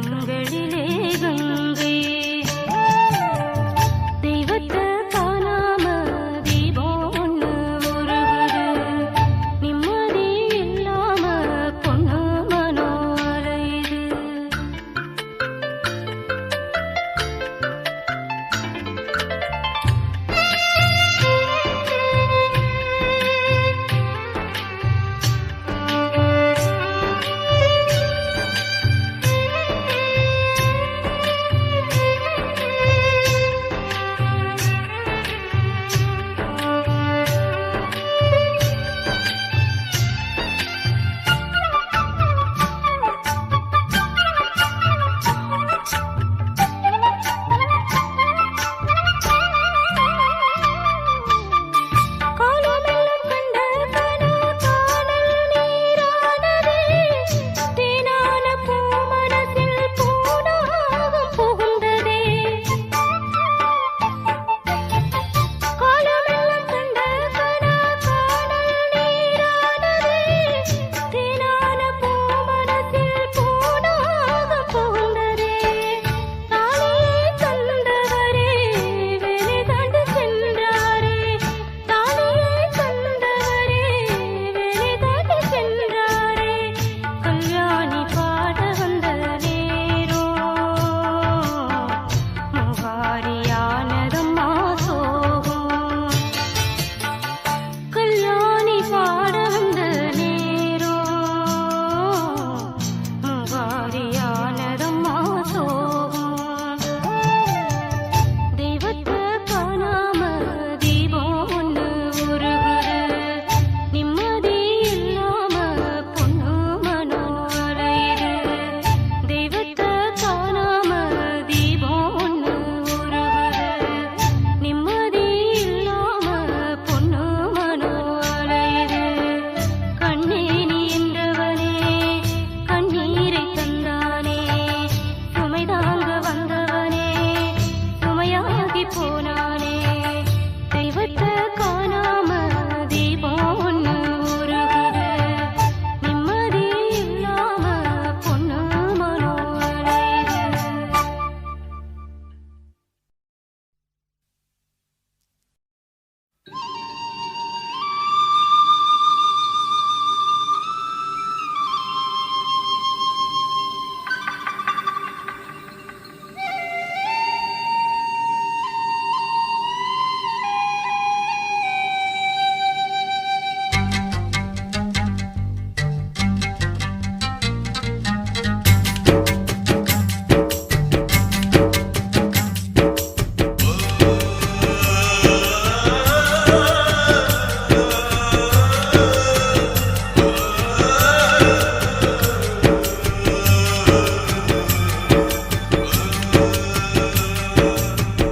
கண்களிலே கங்கை தெய்வத்தை காணாம தீபம் ஒண்ணு உருகுது நிம்மதி இல்லாம பொண்ணு மனோ அலையுது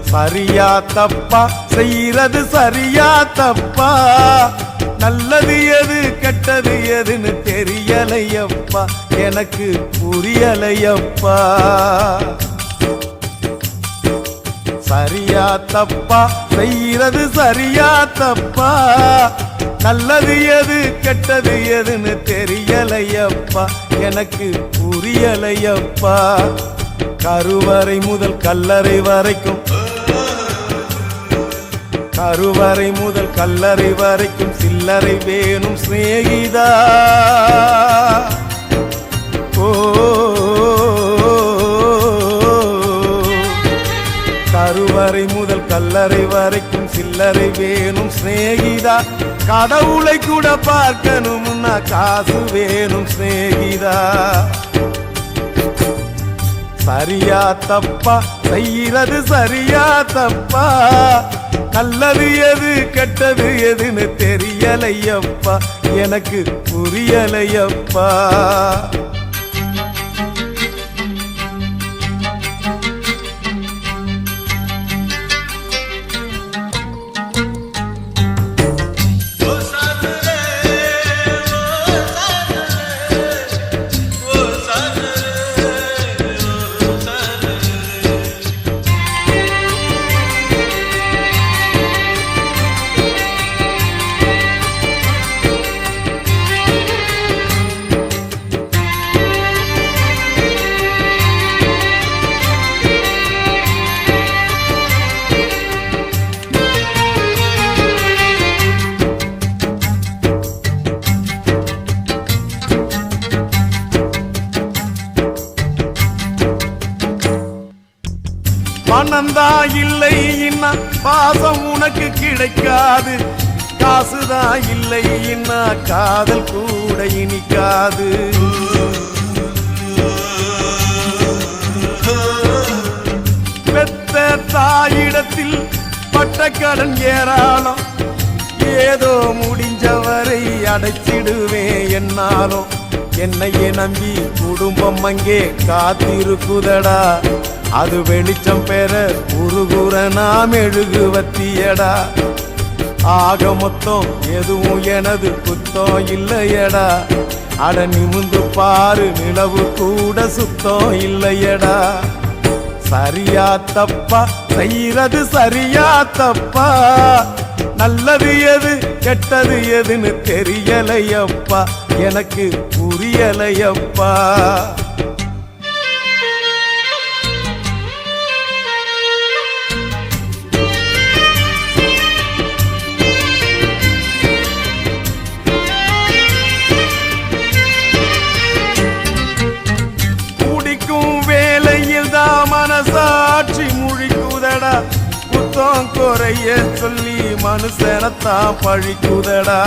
சரியா தப்பா செய்யறது சரியா தப்பா நல்லது எது கெட்டது எதுன்னு தெரியலையப்பா எனக்கு புரியலையப்பா சரியா தப்பா செய்யறது சரியா தப்பா நல்லது எது கெட்டது எதுன்னு தெரியலையப்பா எனக்கு புரியலையப்பா கருவறை முதல் கல்லறை வரைக்கும் கருவறை முதல் கல்லறை வரைக்கும் சில்லறை வேணும் சிநேகிதா ஓ கருவறை முதல் கல்லறை வரைக்கும் சில்லறை வேணும் சிநேகிதா கடவுளை கூட பார்க்கணும்னா காசு வேணும் சிநேகிதா சரியா தப்பா செய்யறது சரியா தப்பா நல்லது எது கெட்டது எதுன்னு தெரியலையப்பா எனக்கு புரியலையப்பா பணந்தா இல்லை இன்னா பாசம் உனக்கு கிடைக்காது, காசுதான் இல்லை இன்னா காதல் கூட இனிக்காது. பெத்த தாயிடத்தில் பட்ட கடன் ஏராளம், ஏதோ முடிஞ்சவரை அடைச்சிடுவேன் என்னாலும். என்னையே நம்பி குடும்பம் அங்கே காத்திருக்குதடா, அது வெளிச்சம் பெற உருகுற நாம் எழுகுவத்தியடா. ஆக மொத்தம் எதுவும் எனது குத்தம் இல்லையடா, அட நிமிந்து பாரு நிலவு கூட சுத்தம் இல்லையடா. சரியா தப்பா செய்யறது சரியா தப்பா, நல்லது எது கெட்டது எதுன்னு தெரியலையப்பா, எனக்கு புரியலையப்பா. குடிக்கும் வேலையில் தான் மனசாட்சி முழிக்குதடா, குத்தம் குறைய சொல்லி மனுஷனத்தான் பழிக்குதடா.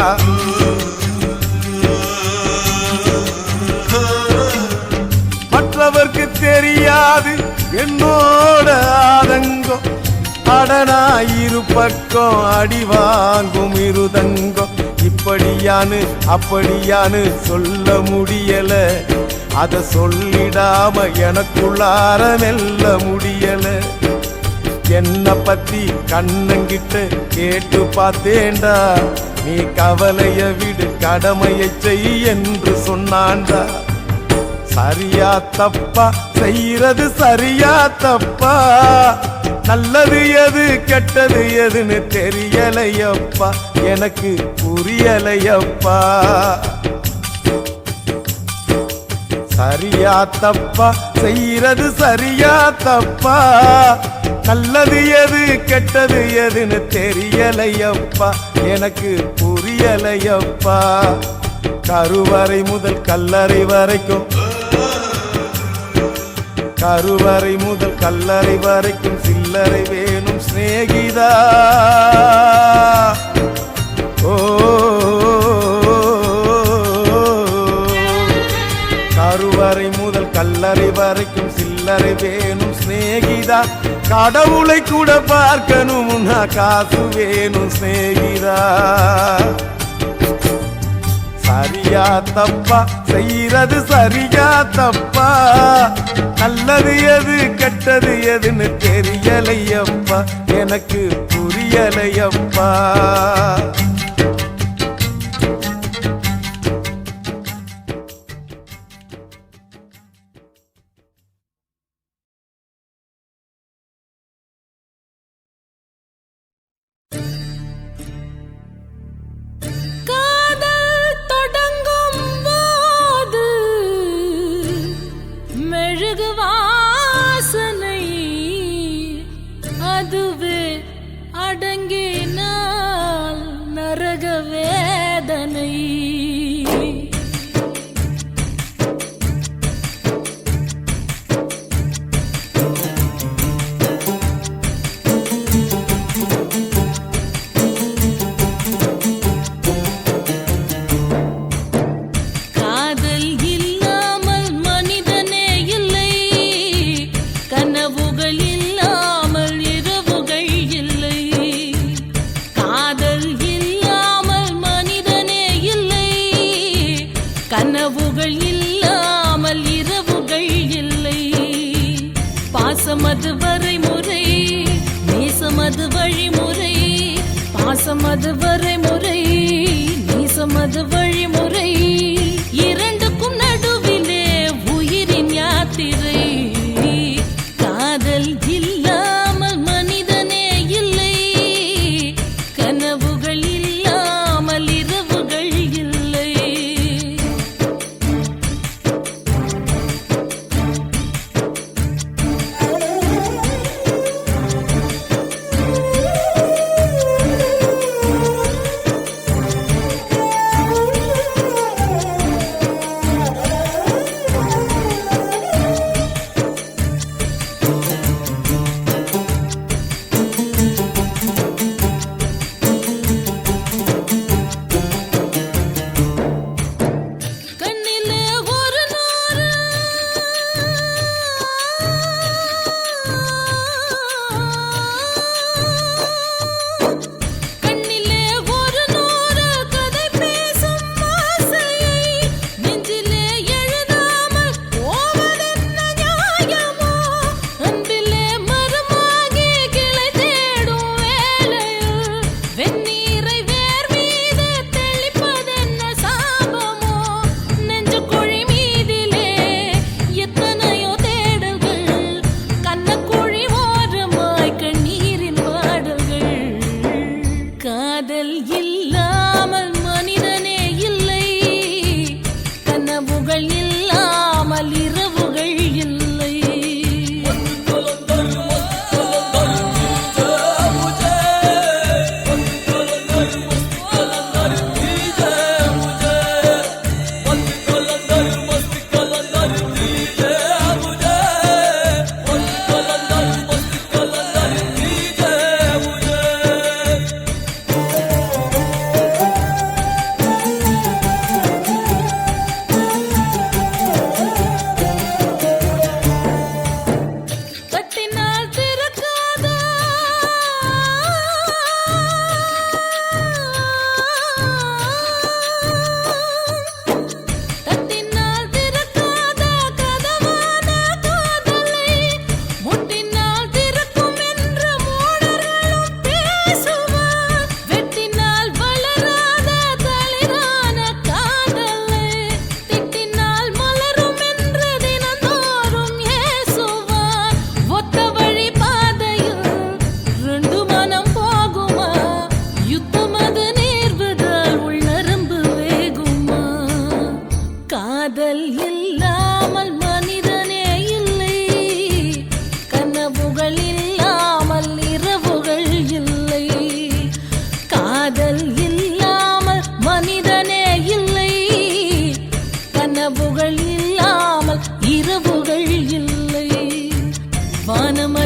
மற்றவர்க்கு தெரியாது என்னோட ஆதங்கம், அடனாயிரு பக்கம் அடி வாங்கும் இருதங்கம். இப்படியானு அப்படியானு சொல்ல முடியல, அத சொல்லிடாம எனக்குள்ளார மெல்ல முடியல. என்ன பத்தி கண்ணங்கிட்ட கேட்டு பார்த்தேன்டா, நீ கவலைய விடு கடமையை செய் என்று சொன்னான்டா. சரியா தப்பா செய்யறது சரியா தப்பா, நல்லது எது கெட்டது எதுன்னு தெரியலையப்பா, எனக்கு புரியலையப்பா. சரியா தப்பா செய்யறது சரியா தப்பா, நல்லது எது கெட்டது எதுன்னு தெரியலையப்பா, எனக்கு புரியலையப்பா. கருவறை முதல் கல்லறை வரைக்கும், கருவறை முதல் கல்லறை வரைக்கும் சில்லறை வேணும் சிநேகிதா. ஓ கருவறை முதல் கல்லறை வரைக்கும் சில்லறை வேணும் சிநேகிதா. கடவுளை கூட பார்க்கணும்னா காசு வேணும் சிநேகிதா. சரியா தப்பா செய்யறது சரியா தப்பா, நல்லது எது கெட்டது எதுன்னு தெரியலையப்பா, எனக்கு புரியலையப்பா. அதுவே அடங்கினால் நரக வேதனை. காதல் இல்லாமல் மனிதனே இல்லை, கனவுகள் இல்லாமல் இரவுகள் இல்லை. காதல் இல்லாமல் மனிதனே இல்லை, கனவுகள் இல்லாமல் இரவுகள் இல்லை. பாசமது வரைமுறை, நேசமது வழிமுறை. பாசமது வரைமுறை, நேசமது வழிமுறை. இரண்டுக்கும் நடுவிலே உயிரின் யாத்திரை. காதல் இல்லாமல் மனிதனே இல்லை, கனவுகள் இல்லாமல் இரவுகள் இல்லை.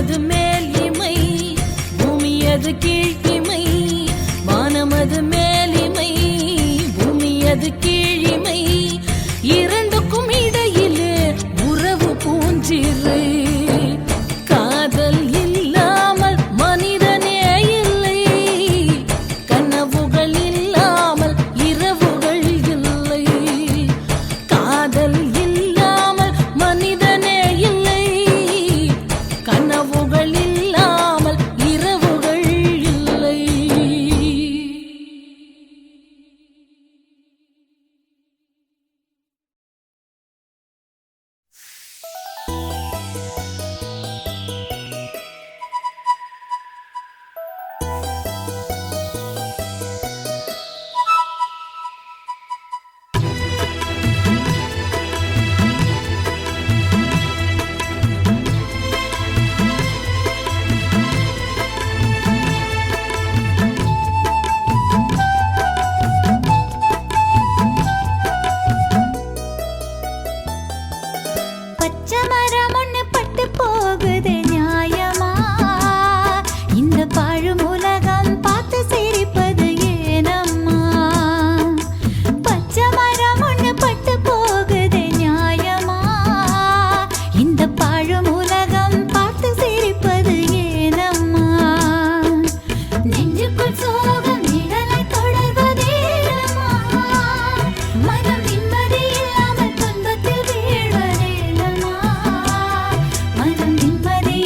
வானமது மேல் இமை பூமியது கீழிமை வானமது மேல் இமை பூமியது கீழிமை இரண்டுக்கும் இடையிலே உறவு பூஞ்சிரு காதல் இல்லாமல் மனிதனே இல்லை கனவுகள் இல்லாமல் இரவுகள் இல்லை காதல் இல்லாமல் மனிதனே இல்லை கனவுகள் இல்லாமல் இரவுகள் இல்லை. பச்சை மரம் ஒண்ணு பட்டு போகுது நியாயமா இந்த பாழும் உலகம் பார்த்து சிரிப்பது ஏனம்மா பச்சை மரம் ஒண்ணு பட்டு போகுது நியாயமா இந்த பாழும் உலகம் பார்த்து சிரிப்பது ஏனம்மா நெஞ்சுக்குள் சோகம் நிழலை தொடர்வதேனம்மா மனம் நிம்மதி இல்லாமல் துன்பத்தில் வீழ்வதேனம்மா மனம் நிம்மதி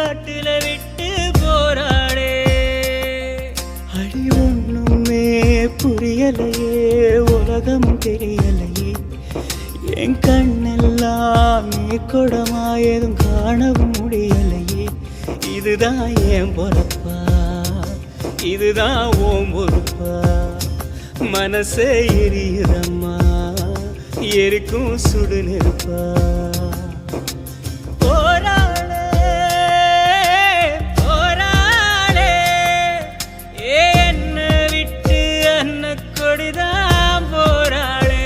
காட்டுல விட்டு போறாளே. அடி ஒண்ணுமே புரியலையே, உலகமும் தெரியலையே, என் கண்ணெல்லாம் நீ கொடமா எதுவும் காணவும் முடியலையே. இதுதான் என் பொறப்பா, இதுதான் ஓம் பொறுப்பா, மனசே எரியுதம்மா, எரிக்கும் சுடு நெருப்பா. போராளே போராளே, என்ன விட்டு அன்ன கொடிதான் போராளே.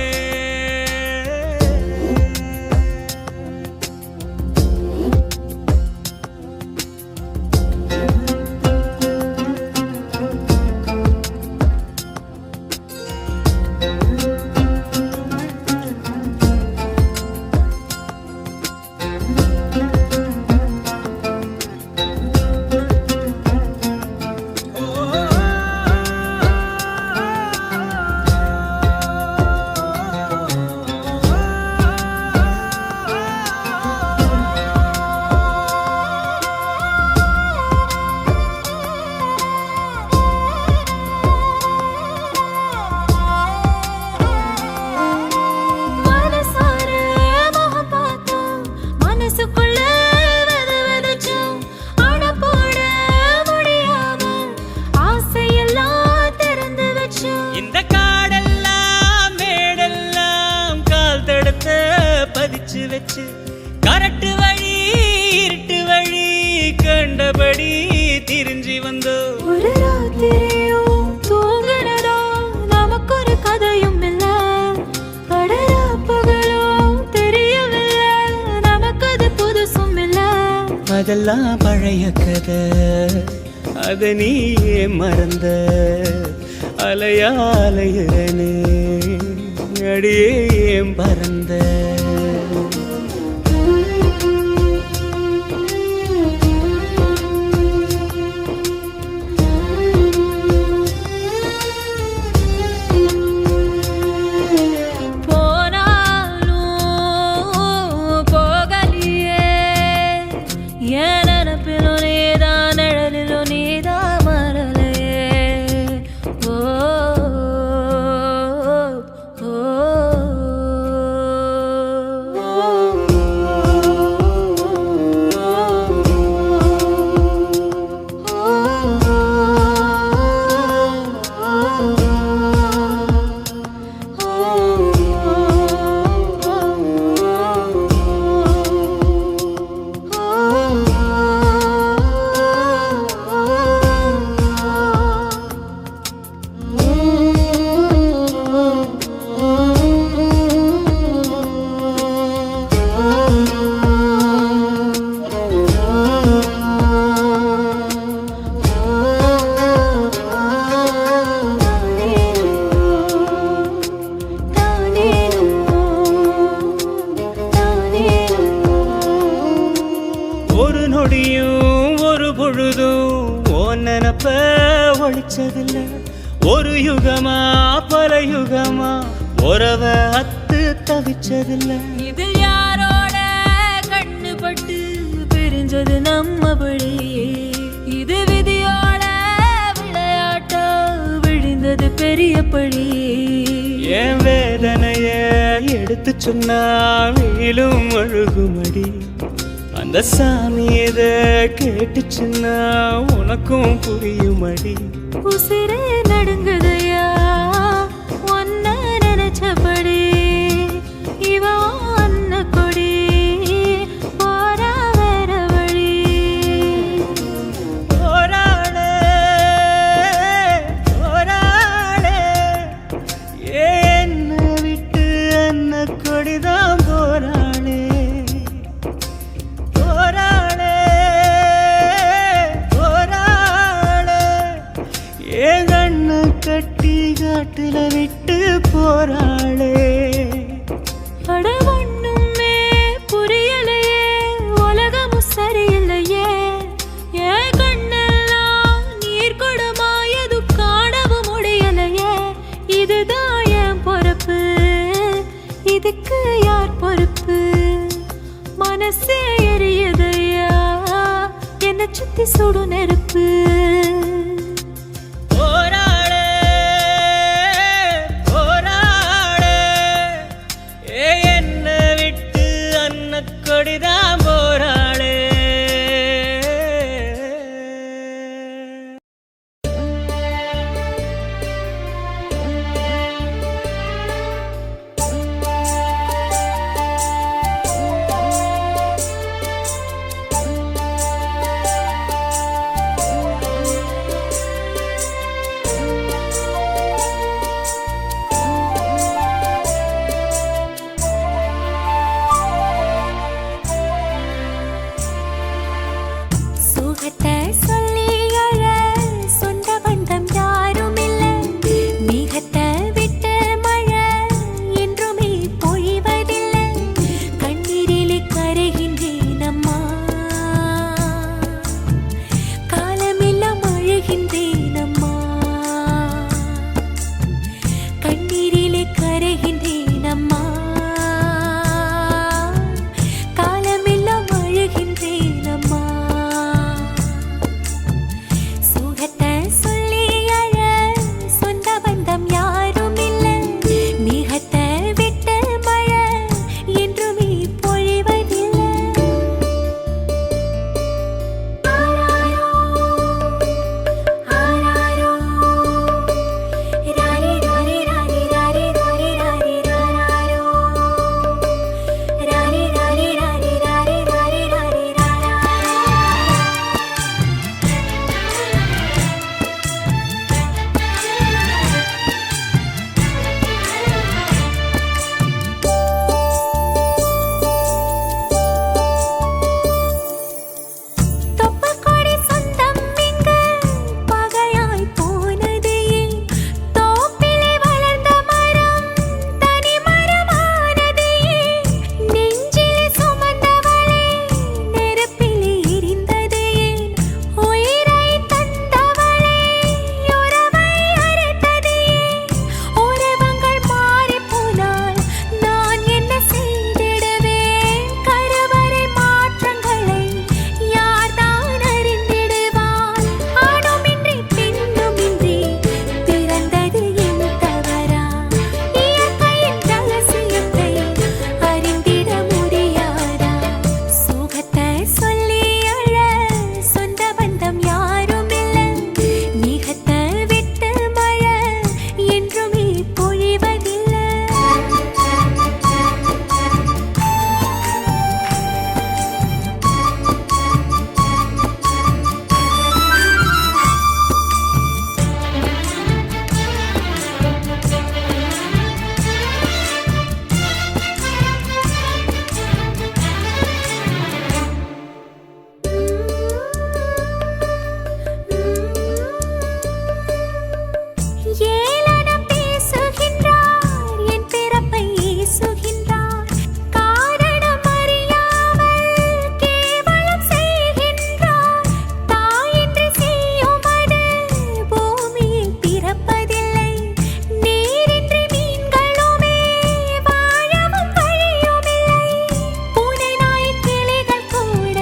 இந்த காடெல்லாம் மேடெல்லாம் கால் தடுத்த பதிச்சு வச்சு, கரட்டு வழி இருட்டு வழி கண்டபடி திரிஞ்சு வந்தோ. ஒரு ராத்திரியும் தூங்குறதோ நமக்கு ஒரு கதையும் இல்ல, கடலா பகலோ தெரியவில்லை நமக்கு அது புதுசும் இல்ல. அதெல்லாம் பழைய கதை, அத நீயே மறந்த, அலையா அலையனே அடியே ஏன் பறந்த. ஒரு நொடியும் ஒரு பொழுதும் ஓன் நினப்ப ஒழிச்சதில்ல, ஒரு யுகமா பல யுகமா உறவ அத்து தவிச்சதில்ல. இது யாரோட கண்ணுபட்டு பிரிஞ்சது நம்மபடி, இது விதியோட விளையாட்டா விழுந்தது பெரியபடி. என் வேதனைய எடுத்து சொன்னா வீழும் அழுகுமடி, அந்த சாமி எத கேட்டுச்சுன்னா உனக்கும் புரியுமடி. உசிரே நடுங்குதையா ஒன்ன நினைச்சபடி, இவ அன்ன கொடி போரா வேற வழி. போராளே போராளே, என்ன விட்டு அன்ன கொடிதான் போராளே. போராளே போராளே, ஏன் கண்ணு கட்டி காட்டுல விட்டு போராளே. அட ஒண்ணுமே புரியலையே, உலகமும் சரியில்லையே, என் கண்ணெல்லாம் நீர் கொடமாயது காணவும் முடியலையே. இதுதான் என் பொறுப்பு, இதுக்கு யார் பொறுப்பு? மனசே எரியுதையா, என்ன பத்தி சுடு நெருப்பு போராளே போராளே என்ன விட்டு அன்னக்கொடிதான் போராளே சுகத்தை சொல்லி அழ சொந்த பந்தம் யாரும் இல்ல மேகத்தை விட்டு மழை என்றுமே பொழிவதில்லை கண்ணீரிலே கரைகின்றேன் அம்மா காலமெல்லாம் அழுகின்றேன் அம்மா கண்ணீரிலே கரைகின்றேன் அம்மா காலமெல்லாம் அழுகின்றேன் அம்மா சுகத்தை சொல்லி அழ சொந்த பந்தம் யாரும் இல்ல மேகத்தை விட்டு மழை என்றுமே பொழிவதில்லை ஆராரோ ஆராரோ ராரி ராரி ராரி ராரி ராரி ராரி ராராரோ ராரி ராரி ராரி ராரி ராரி ராரி ராராரோ தொப்பக்கொடி சொந்தம் இங்கு பகையாய் போனதே தோப்பிலே வளர்ந்த மரம் தனி மரமானதே நெஞ்சிலே சுமந்தவளே நெருப்பிலே எரிந்ததே உயிரை தந்தவளே உறவை அறுத்ததே உறவங்கள் மாறிப் போனால் நான் என்ன செய்திடுவேன் கருவறை மாற்றங்களை யார்தான் அறிந்திடுவார் ஆணுமின்றி பெண்ணுமின்றி பிறந்தது என் தவறா இயற்கையின் ரகசியத்தை அறிந்திட முடியாதா சுகத்தை சொல்லி அழ சொந்த பந்தம் யாரும் இல்ல மேகத்தை விட்டு மழை என்றுமே பொழிவதில்லை ஏளனம் பேசுகின்றார் என் பிறப்பை ஏசுகின்றார் காரணம் அறியாமல் கேவலம் செய்கின்றார் தாயின்றி செய்யுமது பூமியில் பிறப்பதில்லை நீரின்றி மீன்களுமே வாழவும் வழியுமில்லை பூனை நாய் கிளிகள் கூட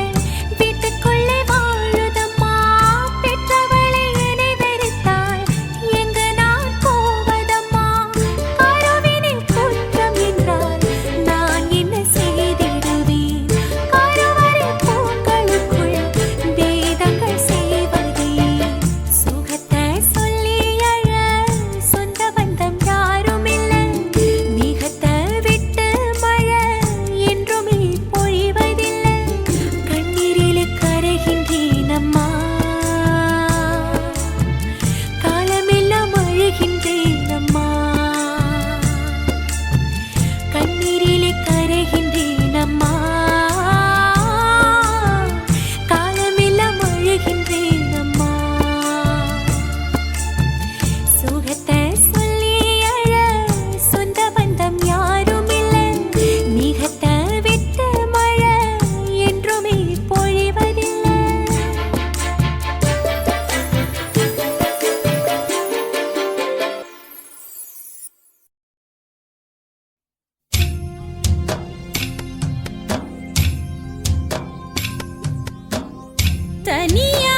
வீட்டுக்குள்ளே வாழுதம்மா பெற்றவளை என்னை வெறுத்தாள் எங்கு நான் போவதம்மா கருவினில் குற்றம் என்றால் நான் என்ன செய்திடுவேன் கருவறை பூக்களுக்குள் வேதங்கள் செய்வதே சுகத்தை சொல்லி அழ சொந்த பந்தம் யாரும் இல்ல மேகத்தை விட்டு மழை என்றுமே பொழிவதில்லை கண்ணீரிலே கரைகின்றேன் அம்மா காலமெல்லாம் அழுகின்றேன் அம்மா கண்ணீரிலே கரைகின்றேன் அம்மா காலமெல்லாம் அழுகின்றேன் அம்மா சுகத்தை சொல்லி அழ சொந்த பந்தம் யாரும் இல்ல மேகத்தை விட்டு மழை என்றுமே பொழிவதில்லை தனியா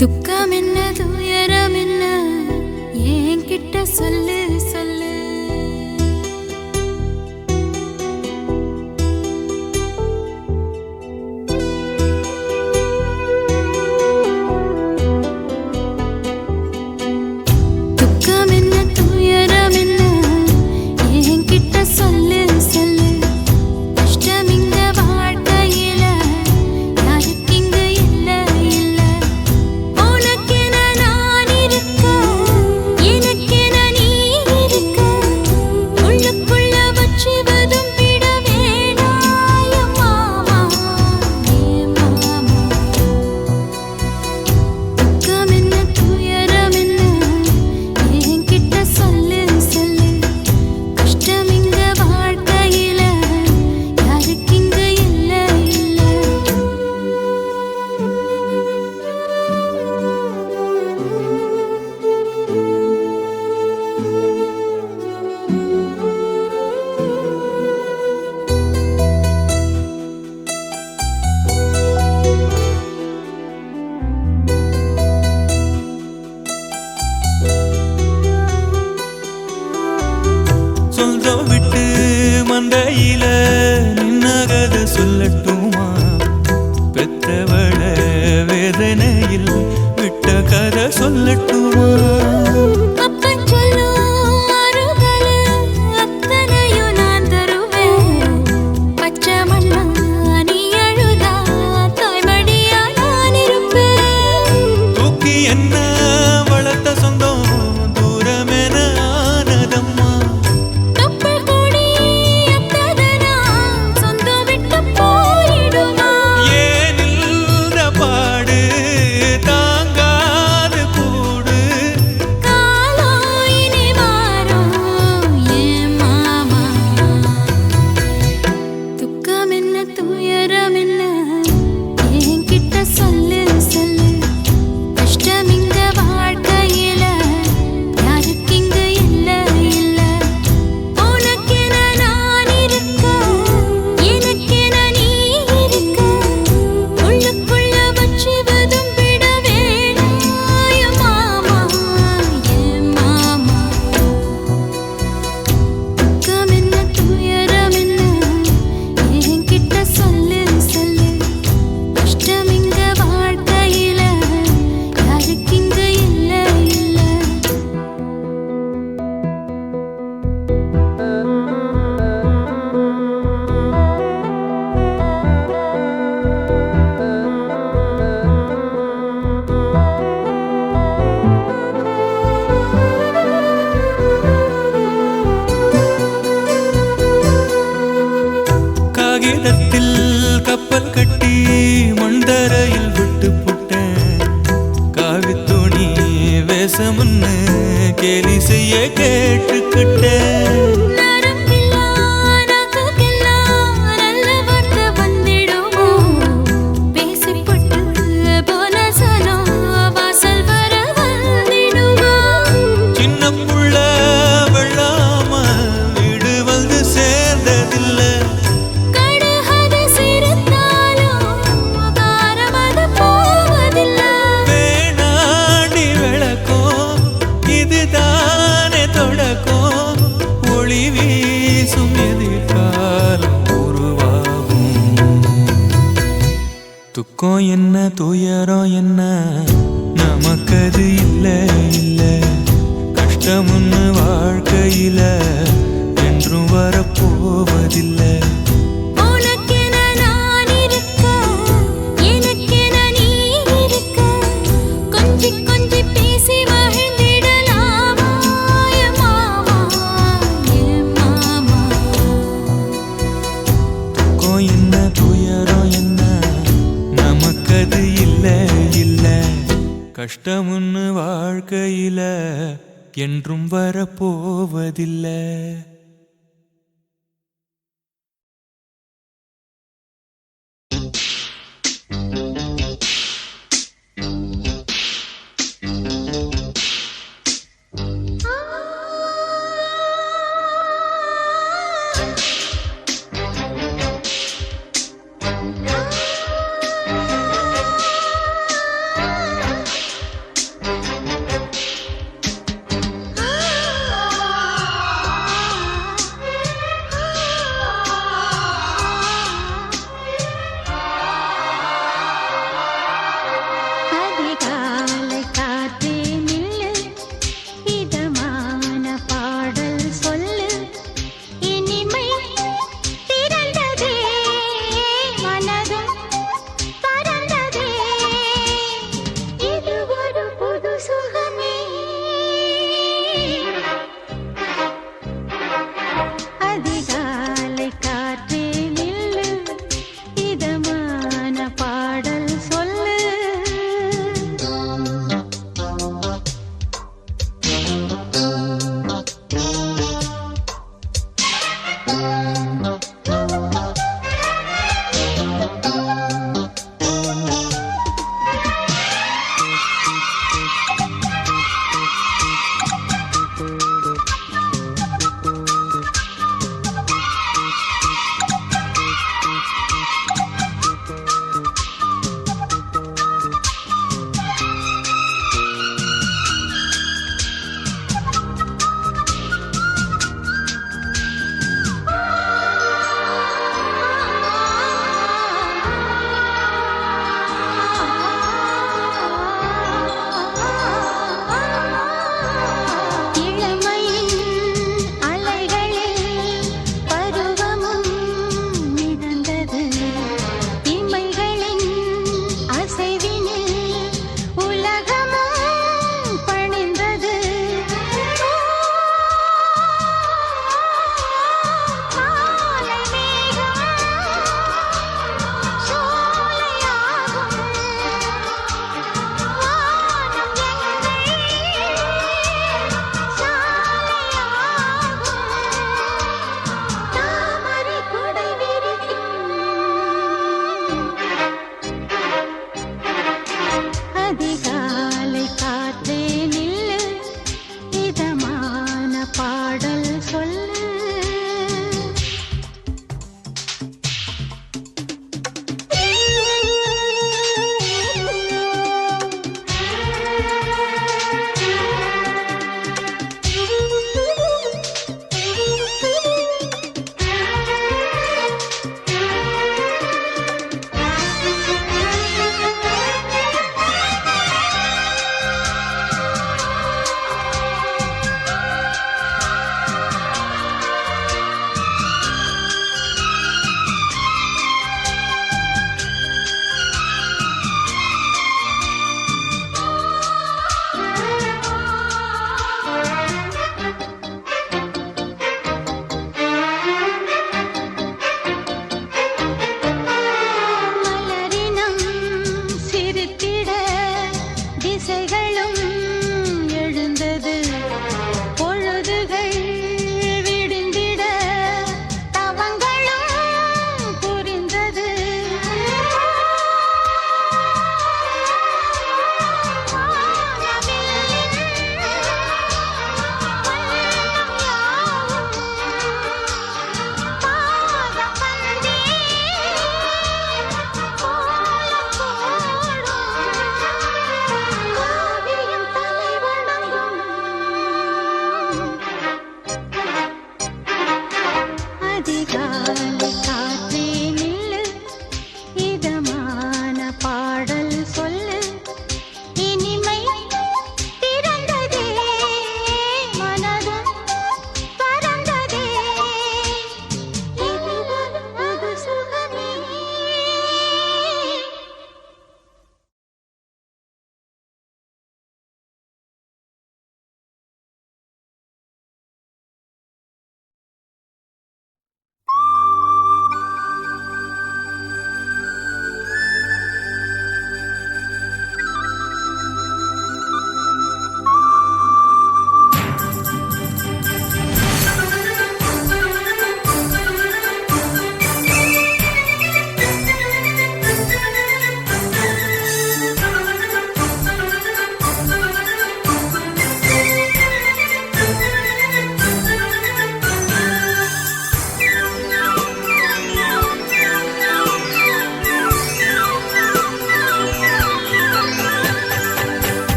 துக்கம் என்ன துயரம் என்ன என்கிட்ட சொல்லு சொல்லு. துக்கம் என்ன துயரம் என்ன என்கிட்ட சொல்லு சொல்லு. கஷ்டம் இங்க வாழ்க்கையில யாருக்கு இங்க இல்ல இல்ல. உனக்கென நான் இருக்க எனக்கென நீ இருக்க. உள்ளுக்குள்ள வச்சுவதும் விட வேணாய மாமா ஏ மாமா. துக்கம் என்ன துயரம் என்ன என்கிட்ட சொல்லு சொல்லு. கஷ்டம் இங்க வாழ்க்கையில யாருக்கு இங்க இல்ல இல்ல. சொந்தம் விட்டு மந்தையில நின்னகத சொல்லட்டுமா? பெத்தவள வேதனையில் விட்ட கதை சொல்லட்டுமா? அப்பன் சொல்லும் அருகலு அத்தனையும் நான் தருவேன். பச்சை மண்ணா நீ அழுதா தாய்மடியா நான் இருப்பேன். தூக்கி என்ன வளர்த்த சொந்தம் தூரமென ஆனதம்மா. தொப்புள் கொடி அத்ததனா சொந்தம் விட்டு போயிடுமா? ஏன் இந்த பாடு தாங்காது கூடு. காலம் இனி மாறும் ஏன் மாமா. துக்கம் என்ன துயரம் என்ன என்கிட்ட சொல்லு சொல்லு. கஷ்டம் இங்க வாழ்க்கையில யாருக்கு இங்க இல்ல இல்ல. உனக்கென நான் இருக்க எனக்கென நீ இருக்க. உள்ளுக்குள்ள வச்சுவதும் விட வேணாய மாமா ஏ மாமா. துக்கம் என்ன துயரம் என்ன என்கிட்ட சொல்லு சொல்லு. கஷ்டம் இங்க வாழ்க்கையில யாருக்கு இங்க இல்ல இல்ல. காகிதத்தில் கப்பல் கட்டி மண்டரையில் விட்டு புட்டேன். காவித்துணி வேஷம்னு கேலி செய்ய கேட்டுக்கிட்டேன். நரம்பில்லா நகைக்கெல்லாம் நல்ல வார்த்தை வந்திடுமோ? பேசிப்பட்டு போன சனம் வாசல் வர வந்திடுமோ? சின்ன புள்ள வெள்ளாம வீடு வந்து சேர்ந்ததில்ல. கடுகது சிரித்தாலும் காரமது போவதில்லை. வேணாண்டி விளக்கம் இதுதானே தொடக்கம். ஒளி வீசும் எதிர்காலம் உருவாகும். துக்கம் என்ன துயரம் என்ன நமக்கது இல்ல இல்ல. கஷ்டம்னு வாழ்க்கையில என்றும் வரப்போவதில்லை. உனக்கென நான் இருக்க எனக்கென நீ இருக்க. கொஞ்சி கொஞ்சி பேசி மகிழ்ந்திடலாமா ஏ மாமா ஏ மாமா. துக்கம் என்ன துயரம் என்ன நமக்கது இல்ல இல்ல. கஷ்டம்னு வாழ்க்கையில என்றும் வரப்போவதில்லை.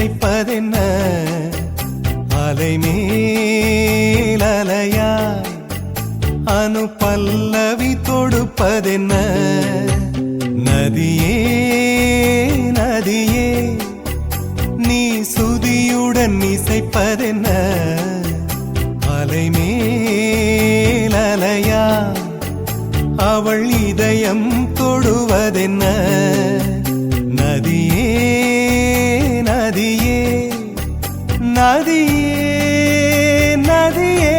இசைப்பதென்ன அலை மேல் அலையாய் அனு பல்லவி தொடுப்பதென்ன நதியே நதியே நீ சுதியுடன் இசைப்பதென்ன அலை மேல் அலையாய் அவள் இதயம் தொடுவதென்ன நதியே நதியே நதியே நதியே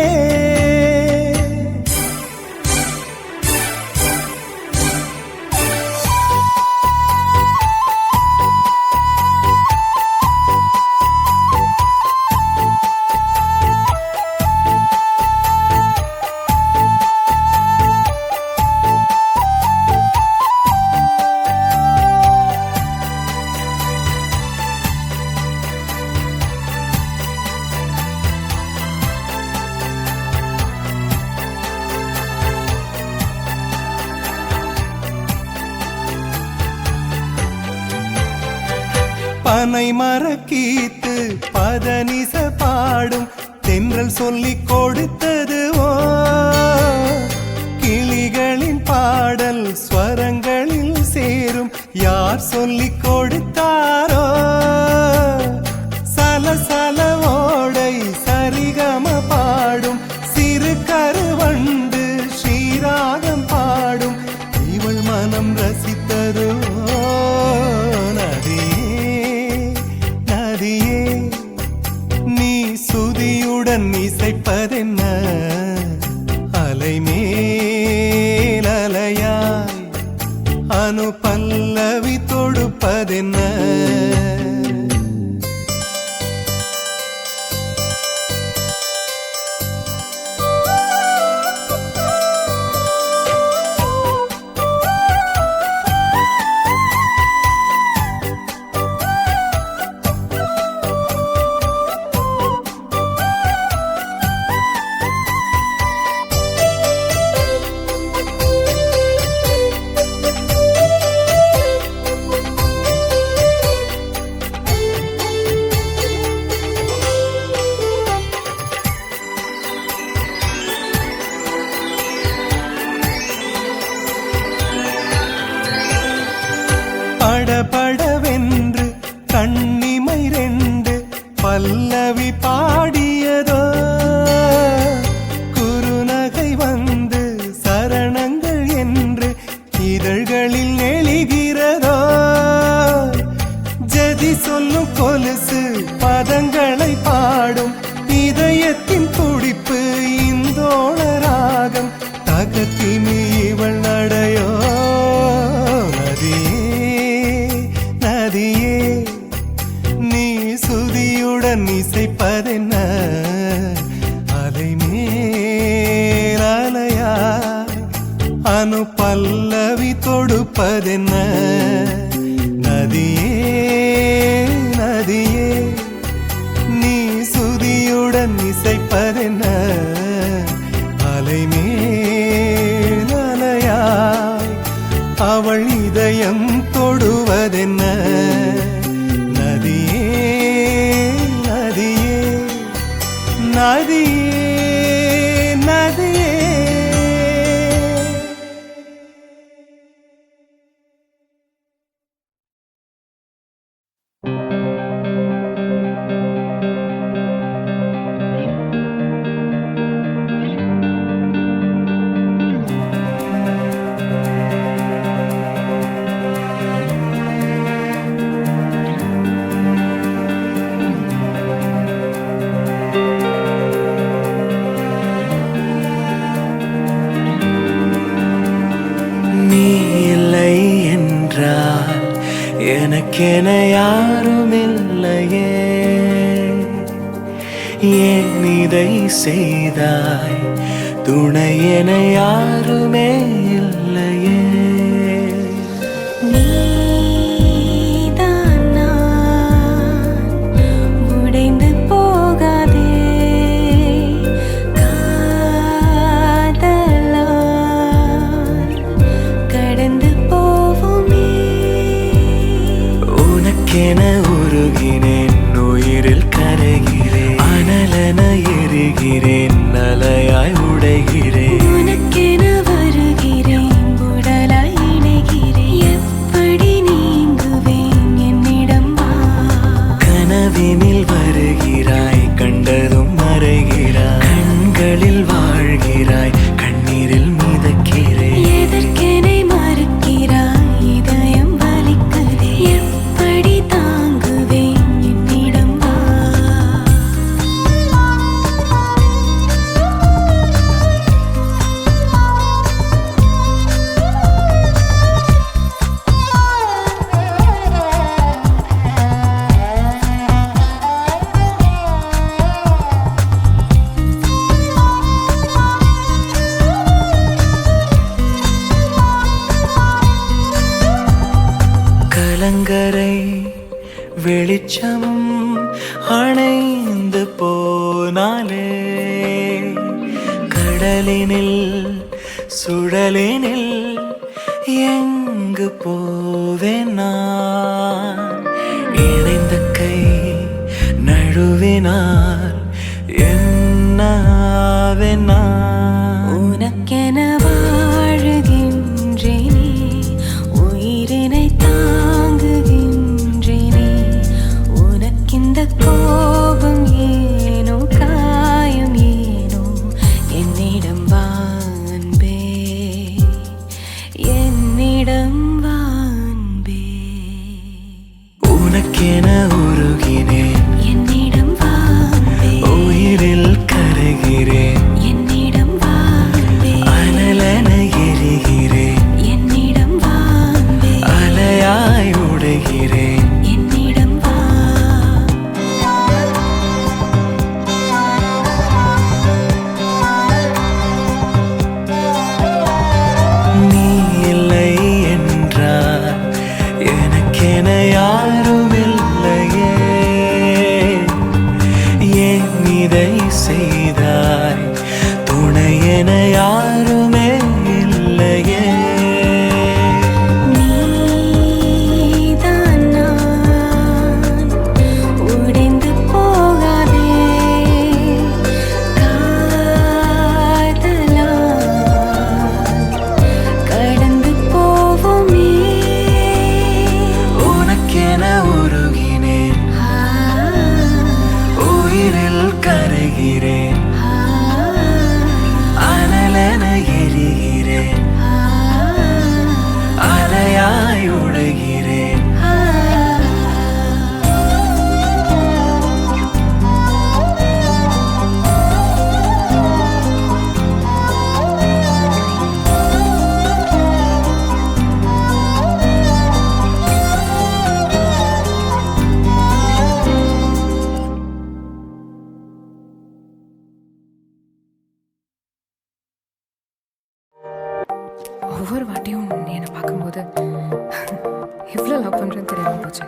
பனை மரக்கீத்து பதனிச பாடும் தென்றல் சொல்லிக் கொடுத்தது ஓ கிளிகளின் பாடல் ஸ்வரங்களில் சேரும் யார் சொல்லிக் கொடுத்தாரோ சலசல ஓடை சரிகம பாடும் சிறு கருவண்டு ஸ்ரீராகம் பாடும் இவள் மனம் ரசித்ததோ நீ சுதியுடன் இசைப்பதென்ன அலை மேல் அலையாய் அனு பல்லவி தொடுப்பதென்ன படபடவென்று கண்ணிமை ரெண்டு பல்லவி பாடியதோ குறுநகை வந்து சரணங்கள் என்று இதழ்களில் நெளிகிறதோ ஜதி சொல்லும் கொலுசு பதங்களை பாடும் இதயத்தின் துடிப்பு இந்தோள ராகம் தகத்திமி இவள் நடையோ நதியே நீ சுதியுடன் இசைப்பதென்ன அலை மேல் அலையாய் அனு பல்லவி தொடுப்பதென்ன நதியே நதியே நீ சுதியுடன் இசைப்பதென்ன அலை மேல் அலையாய் அவள் இதயம் தொடுவதென்ன நதியே நதியே நதியே நதியே எனக்கென யாருமில்லையே ஏன் இதை செய்தாய் துணை என யாருமே இல்லையே உனக்கென உருகினேன் அலைகிறேன் அலையாய் உடைகிறேன். உனக்கென வருகிறேன் உடலாய் இணைகிறேன் எப்படி நீங்குவேன் என்னிடம் வா. கனவினில் வருகிறாய் கண்டதும் மறைகிறாய் கண்களில் வாழ்கிறாய் கண்ணீரில் மிதக்கிறேன். எதற்கெனை மறுக்கிறாய் இதயம் வலிக்குதே எப்படி தாங்குவேன் என்னிடம் வா. கலங்கரை வெளிச்சம் அணைந்து போனாலே கடலினில் சுழலினில் எங்கு போவேன் நான். இணைந்த கை நழுவினால் என்னாவேன் நான். உனக்கென வாழுகின்றேனே உயிரினை தாங்குகின்றேனே உனக்கிந்த கோபம் ஏனோ காயம் ஏனோ என்னிடம் வா அன்பே என்னிடம் வா அன்பே. உனக்கென உருகினேன் என்னிடம் வா அன்பே உயிரில் கரைகிறேன் என்னிடம் வா அன்பே. அனலென எரிகிறேன் என்னிடம் வா அன்பே அலையாய் உடைகிறேன். என்னிடம் வா. நீ இல்லை என்றால் எனக்கென யாரும் இல்லையே. ஏன் இதை செய்தாய் துணை என யாருமே இல்லையே. நீதான் நான் உடைந்து போகாதே காதலா கடந்து போவோமே. உனக்கென உருகினேன் உயிரில் கரைகிறேன் அனலென எரிகிறேன் அலையாய் உடைகிறேன். ஒவ்வொரு வாட்டியும் நீ என்னை பார்க்கும்போது எவ்வளோ லவ் பண்ணுறேன்னு தெரியாம போச்சு.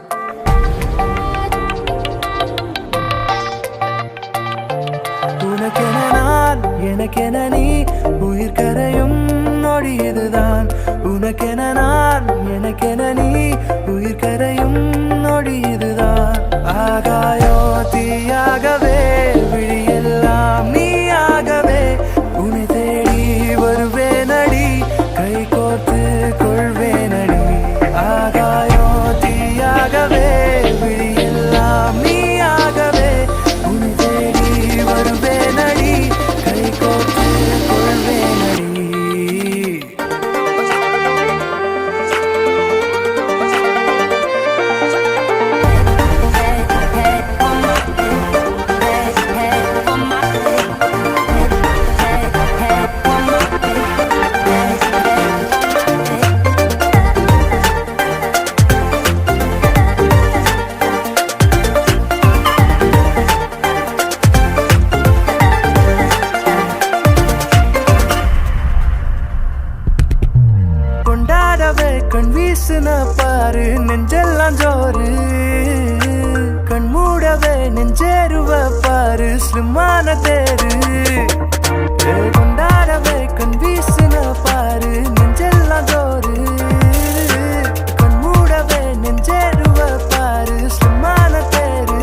உனக்கென நான் எனக்கென நீ உயிர் கரையும் நொடி இதுதான். உனக்கென நான் எனக்கென நீ உயிர் கரையும் நொடி இதுதான். ஆகாயோ தீயாகவே விழியெல்லாம் நீயாகவே உன்னை தேடி வருவேனடி கை கோர்த்து கொள்வேனடி. ஆகாயோ தீயாகவே விழியெல்லாம் நீயாகவே உன்னை தேடி வருவேனடி கை கோர்த்து கொள்வேனடி. கொண்டாடவே கண் வீசுன பாரு நெஞ்செல்லாம் ஜோறு கண் மூடவே நெஞ்சேருவ பாரு ஸ்லிம்மான தேரு. கொண்டாடவே கண் வீசுன பாரு நெஞ்செல்லாம் ஜோரு கண் மூடவே நெஞ்சேருவ பாரு ஸ்லிம்மான தேரு.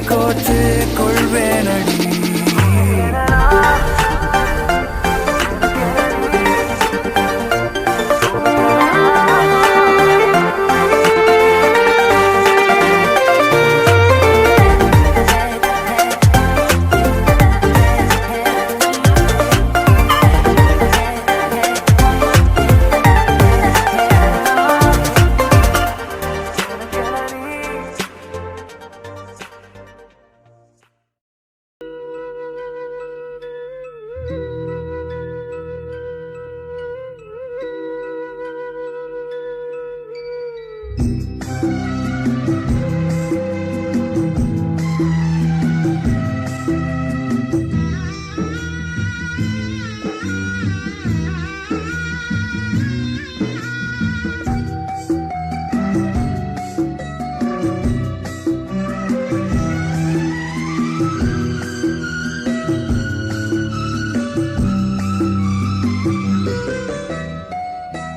கோர்த்து கொள்வேனடி.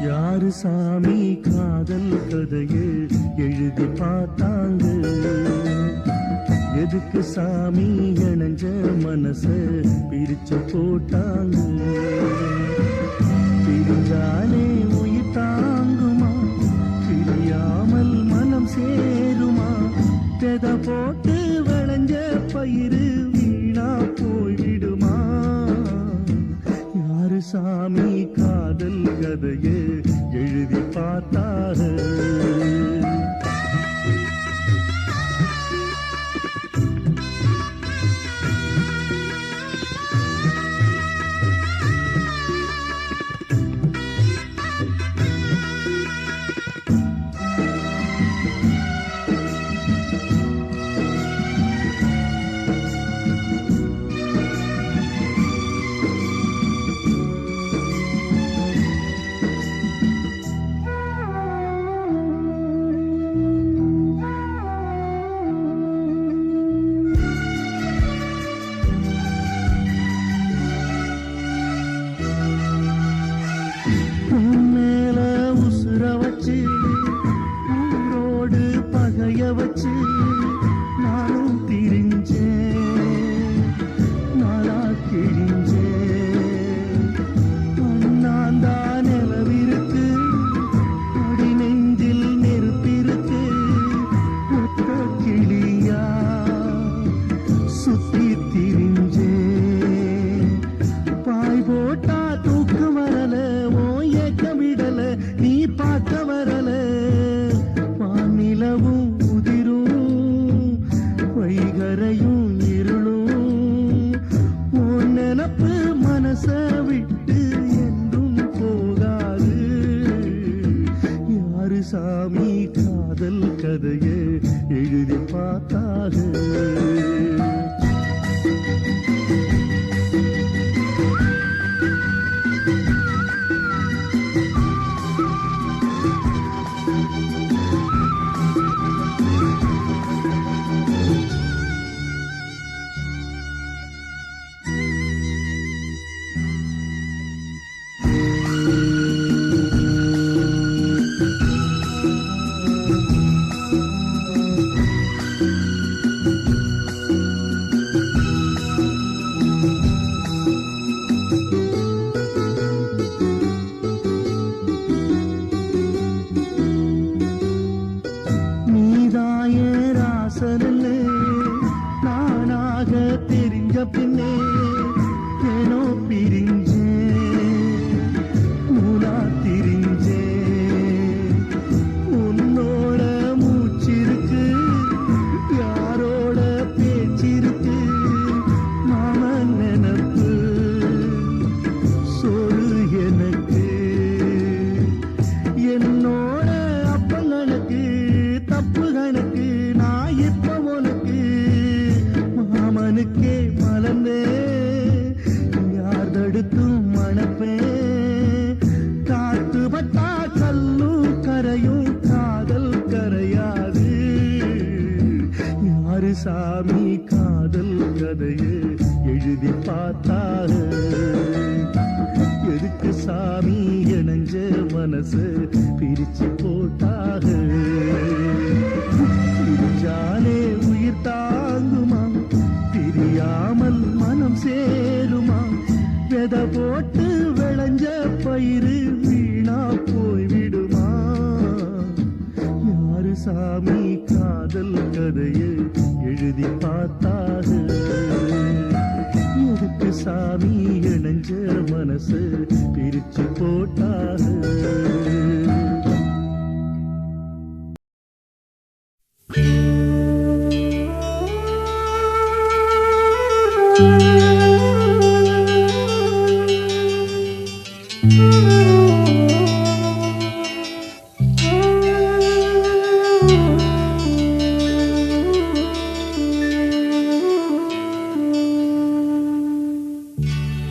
யாரு சாமி காதல் கதையை எழுதி பார்த்தாங்க? எதுக்கு சாமி இணைஞ்ச மனச பிரிச்சு போட்டாங்க? பிரிஞ்சாலே உயிர் தாங்குமா? பிரியாமல் மனம் சேருமா? தெத போட்டு விளைஞ்ச பயிறு வீணா போய்விடுமா? யாரு சாமி காதல் கதையை எழுதி பார்த்தார? வச்சு நானும் திரிஞ்சேன், நாளா கிழிஞ்சேன். அண்ணாந்தா நிலவிருக்கு, அடி நெஞ்சில் நெருப்பிருக்கு. ஒத்த கிளியா சுத்தி திரிஞ்சேன். பாய் போட்டா தூக்கு வரல, ஓ ஏக்க விடல, நீ பார்க்க வரல. வானிலவும் வைகரையும் இருளும் உன் நினப்பு மனச விட்டு என்றும் போகாது. யாரு சாமி காதல் கதையை எழுதி பார்த்தாக? நானாக தெரிஞ்ச பின்னே ஏனோ பிரிஞ்சேன், மூலா திரிஞ்சேன். உன்னோட மூச்சிருக்கு, யாரோட பேச்சிருக்கு. மாமன் நினப்பு சொல் எனக்கு, என்னோட அப்பங்களுக்கு தப்பு கணக்கு. நான் இப்ப உனக்கு மாமனுக்கே மலர்ந்தே, யார் தடுத்தும் மணப்பே. காத்து பட்டா கல்லும் கரையும், காதல் கரையாது. யாரு சாமி காதல் கதையை எழுதி பார்த்தாரு? எதுக்கு சாமி இணைஞ்ச மனசு பிரிச்சு போட்டாரு? பிரிஞ்சாலே உயிர் தாங்கு கதையை எழுதி பார்த்தாக எதுக்கு சாமி இணைஞ்ச மனசு பிரிச்சு போட்டாக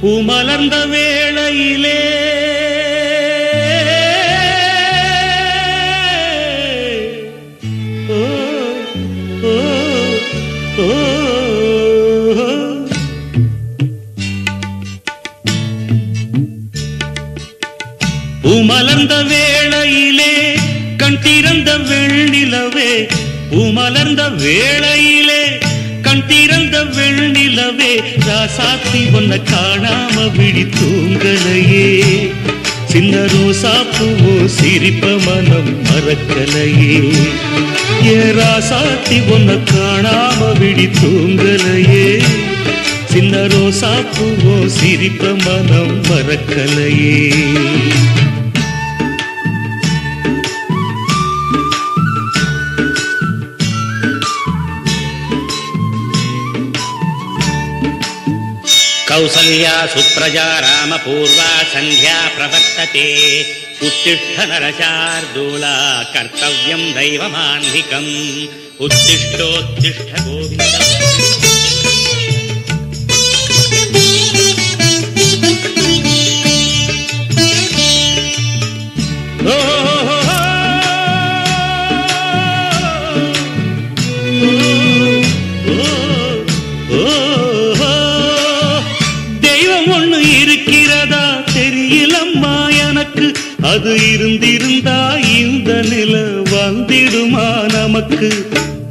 பூமலர்ந்த வேளையிலே ஓ, ஓ, ஓ, பூமலர்ந்த வேளையிலே கண் திறந்த வெண்ணிலவே பூமலர்ந்த வேளையிலே கண் திறந்த வெண்ணிலவே ராசாத்தி ஒன்ன காணாம விழி தூங்கலையே சின்ன ரோசா பூவோ சிரிப்ப மனம் மறக்கலையே ஏ ராசாத்தி ஒன்ன காணாம விழி தூங்கலையே சின்ன ரோசா பூவோ சிரிப்ப மனம் மறக்கலையே कौसल्या सुप्रजा रामपूर्वा सन्ध्या प्रवर्तते उत्तिष्ठ नरशार्दूला कर्तव्यं दैवमान्धिकम् उत्तिष्ठोत्तिष्ठ गोविन्द அது இருந்திருந்தா இந்த நில வந்திடுமா நமக்கு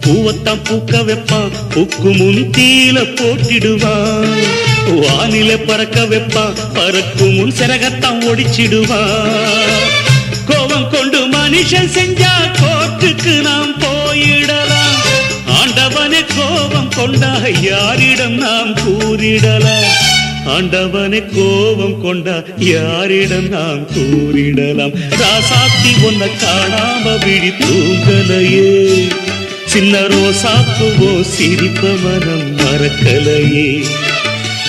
பூவத்தான் பூக்க வைப்பான் பூக்கு முன் தீல போட்டிடுவான் வானில பறக்க வைப்பான் பறக்கும் முன் சிறகத்தான் ஒடிச்சிடுவான் கோபம் கொண்டு மனுஷன் செஞ்சா கோர்ட்டுக்கு நாம் போயிடலாம் ஆண்டவனே கோபம் கொண்டா யாரிடம் நாம் கூறிடலாம் ஆண்டவனை கோபம் கொண்டா யாரிடம் நாம் கூறிடலாம் ராசாத்தி ஒன்ன காணாம விழி தூங்கலையே சின்ன ரோசாப்புவோ சிரிப்ப மனம் மறக்கலையே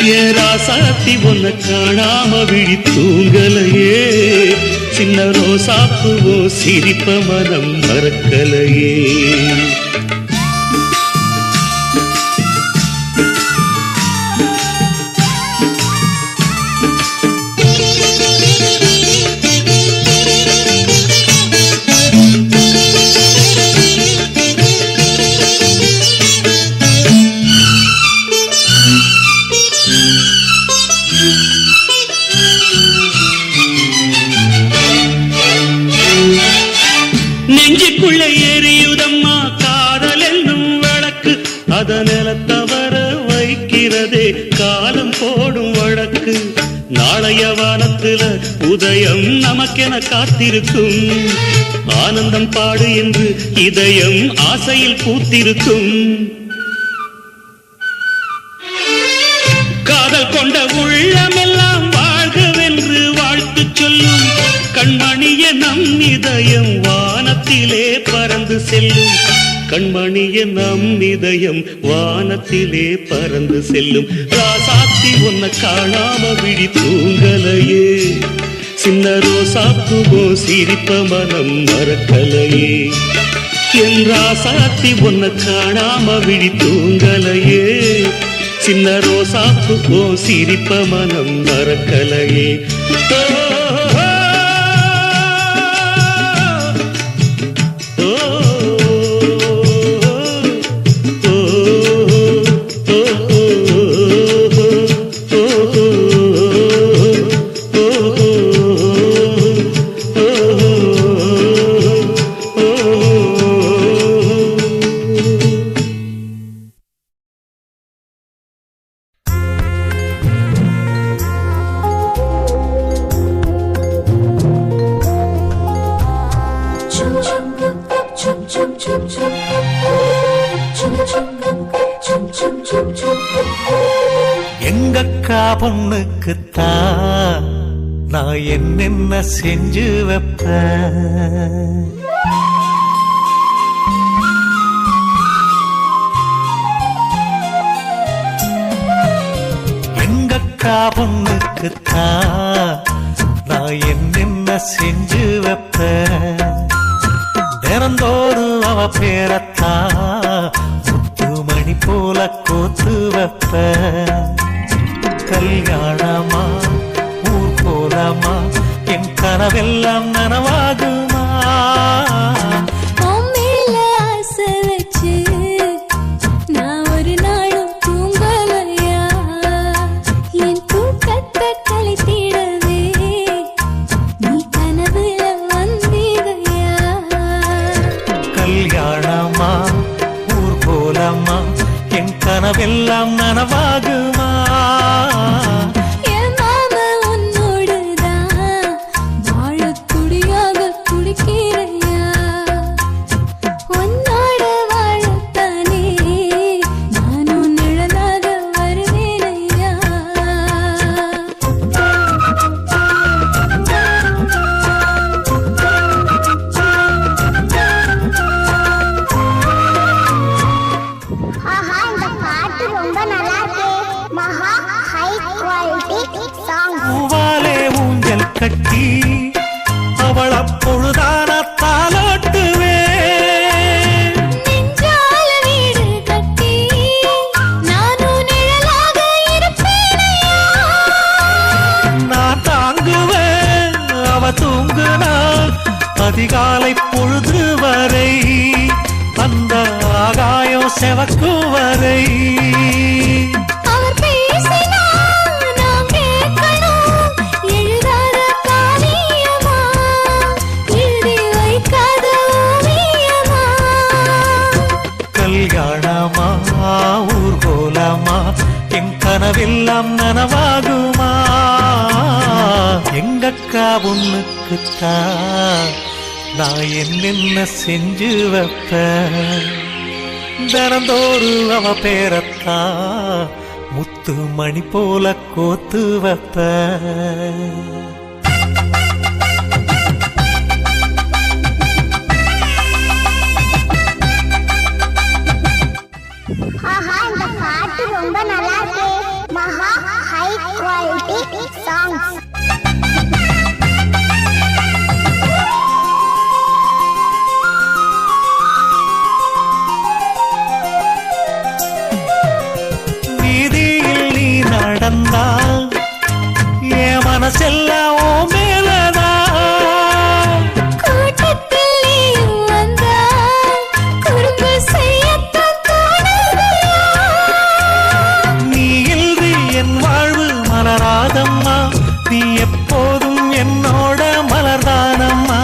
ஏ ராசாத்தி ஒன்ன காணாம விழி தூங்கலையே சின்ன ரோசாப்புவோ சிரிப்ப மனம் மறக்கலையே நெஞ்சுக்குள்ள எரியுதம்மா காதல் என்னும் வழக்கு அத நிலத்தவர வைக்கிறதே காலம் போடும் வழக்கு நாளைய வானத்துல உதயம் நமக்கென காத்திருக்கும் ஆனந்தம் பாடு என்று இதயம் ஆசையில் பூத்திருக்கும் காதல் கொண்ட உள்ளமெல்லாம் வாழ்கவென்று வாழ்த்து சொல்லும் கண்மணிய நம் இதயம் வானத்திலே பறந்து செல்லும் கண்மணிய நம் இதயம் வானத்திலே பறந்து செல்லும் ராசாத்தி ஒன்ன காணாம விழி தூங்கலையே சின்ன ரோசாப்புவோ சிரிப்ப மனம் மறக்கலையே என் ராசாத்தி ஒன்ன காணாம விழி தூங்கலையே சின்ன ரோசாப்புவோ சிரிப்ப மனம் மறக்கலையே பொண்ணுக்குத்தான் நான் என்னென்ன செஞ்சு வைப்பேன். எங்கக்கா பொண்ணுக்குத்தான் நான் என்னென்ன செஞ்சு வைப்பேன். தினந்தோறும் அவ பேரத்தான் முத்துமணி போல கோத்து வைப்பேன். கல்யாணமா ஊர் போலமா என் கனவெல்லாம் நனவாகுமா? மேல ஆசை வச்சு நான் ஒரு நாளும் தூங்கலையா? என் தூக்கத்தை கலைத்திடவே நீ கனவுல வந்தீதையா? கல்யாணமா ஊர் போலமா என் கனவெல்லாம் நனவாகுமா? என் மாமா உன்னோடுதான் வாழத் துடியாக துடிக்கிறையா? உன்னோட வாழத்தானே நானும் நிழலாக வருவேனையா? ஆஹா, இந்த பாட்டு ரொம்ப நல்லா இருக்கு. மகா ஹை குவாலிட்டி சாங். பூவாலே ஊஞ்சல் கட்டி அவள் அப்பொழுதான தாலாட்டுவேன். நெஞ்சால வீடு கட்டி நானும் நிழலாக இருப்பேனையா? நான் தாங்குவேன் அவ தூங்குனாள் அதிகாலை பொழுது வரை அந்த ஆகாயம் செவக்கும் வரை. அவர் பேசினால் நாம் கேட்கணும். எழுதாத காவியமா, எழுதி வைக்காத ஓவியமா? கல்யாணமா ஊர் கோலமா என் கனவெல்லாம் நனவாகுமா? எங்கக்கா பொண்ணுக்குத்தான் நான் என்னென்ன செஞ்சு வைப்பேன். தினந்தோறும் அவ பேரத்தான் முத்து மணி போல கோத்து வைப்பேன். ஆஹா, இந்த பாட்டு ரொம்ப நல்லா இருக்கு. மகா ஹை குவாலிட்டி சாங். வீதியில் நீ நடந்தால் என் மனசெல்லாம் ஓ மேலதான். கூட்டத்தில் நீயும் வந்தால் குறும்பு செய்யத்தான் தோணுதையா? நீ இன்றி என் வாழ்வு மலராதம்மா, நீ எப்போதும் என்னோட மலர்தானம்மா.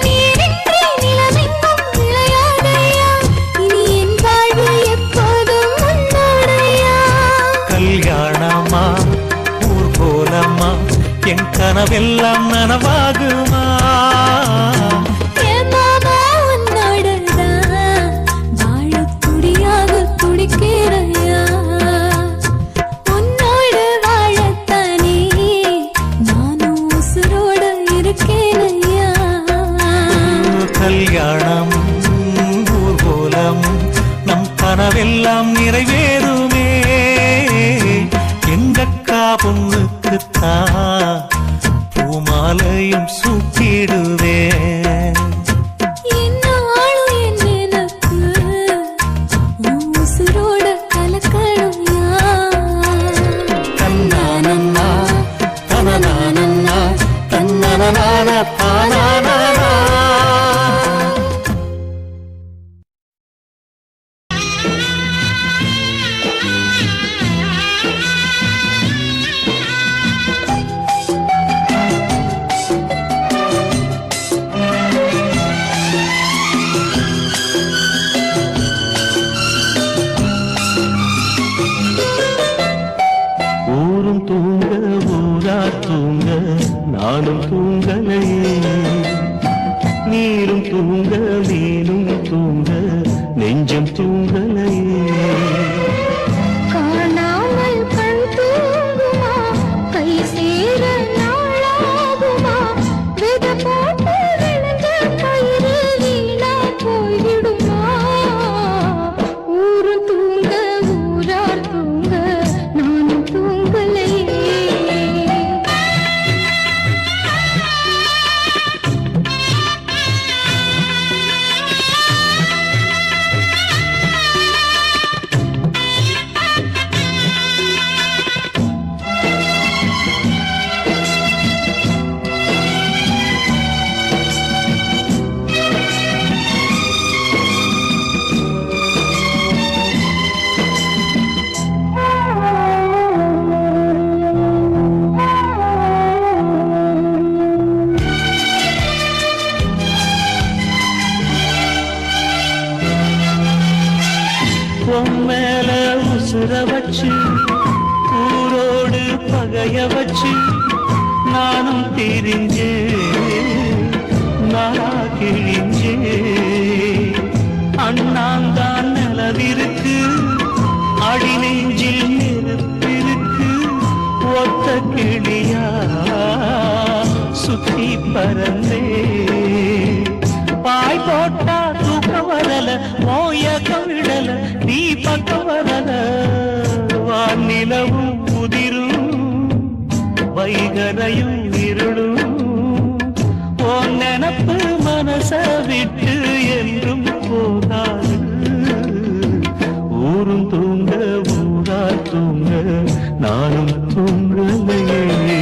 நீரின்றி நிலமெங்கும் விளையாடையா? இனி என் வாழ்வு எப்போதும் உன்னோடையா? கல்யாணமா ஊர் போலம்மா என் கனவெல்லாம் நனவாகுமா? என் மாமா உன்னோடுதான் வாழத் துடியாக துடிக்கிறையா? உன்னோடு வாழத்தானே நானும் உசுரோடு இருக்கேனையா? கல்யாணம் ஊர் போலம் நம் கனவெல்லாம் நிறைவேறுமே. எங்கக்கா பொண்ணுக்குத்தான் பூமாலையும் சூட்டிடுவேன். என்னாலும் என் நினைப்பு உன் உசுரோட கலக்கணும்யா? தன்னானன்னா தனனானன்னா தன்னனனான தானானா. ஊரும் தூங்க ஊரா தூங்க நானும் தூங்கலையே. நீரும் தூங்க நீனும் தூங்க நெஞ்சம் தூங்கலையே. காணாமல் கண் தூங்குமா? பொம்மேல உசுர வச்சு ஊரோடு பகைய வச்சு நானும் திரிஞ்சே நாளா கிழிஞ்சே அண்ணாந்தான் நிலவிருக்கு அடி நெஞ்சில் நெருப்பிருக்கு ஒத்த கிளியா சுத்தி பறந்தே பாய் போட்டா தூக்கம் வரல மோயக்கம் விடல நீ பக்கம் வரல வானிலவும் உதிரும் வைகரையும் இருளும் ஓ நினப்பு மனச விட்டு என்றும் போகாது ஊரும் தூங்க ஊரா தூங்க நானும் தூங்கலையே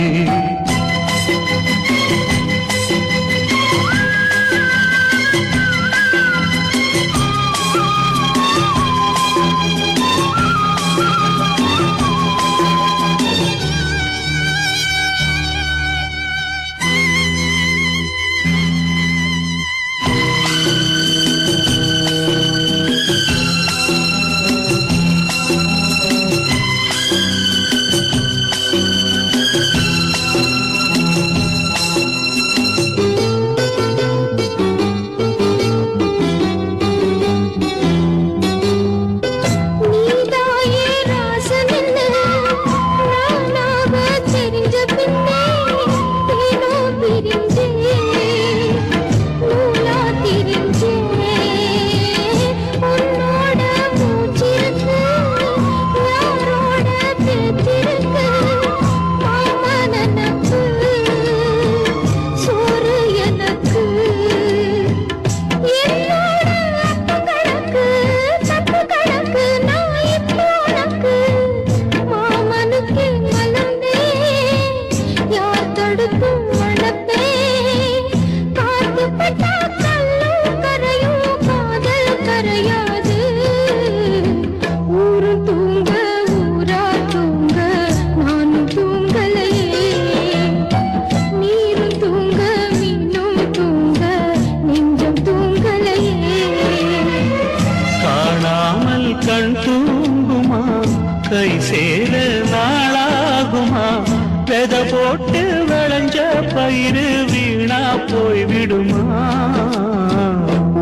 போட்டு விளைஞ்ச பயிறு வீணா போய் விடுமா